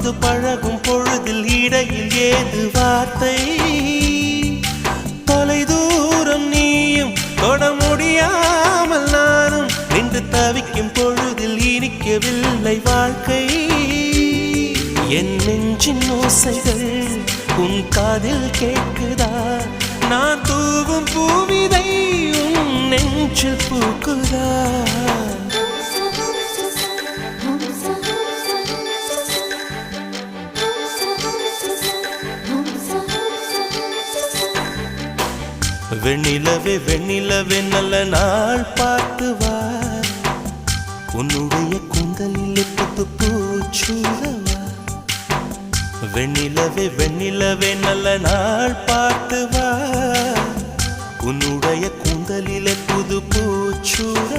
புரிந்து பழகும் பொழுதில் இடையில் ஏது வார்த்தை தொலைதூரம் நீயும் தொட முடியாமல் நானும் நின்று தவிக்கும் பொழுதில் இனிக்கவில்லை வாழ்க்கை என் நெஞ்சின் ஓசைகள் உன் காதில் கேட்குதா நான் தூவும் பூவிதை உன் நெஞ்சில் பூக்குதா வெண்ணிலவே வெண்ணிலவே நல்ல நாள் பார்த்து வா உன்னுடைய கூந்தலில் புத்து பூச்சூடவா வெண்ணிலவே வெண்ணிலவே நல்ல நாள் பார்த்து வா உன்னுடைய கூந்தலில் புது பூச்சூட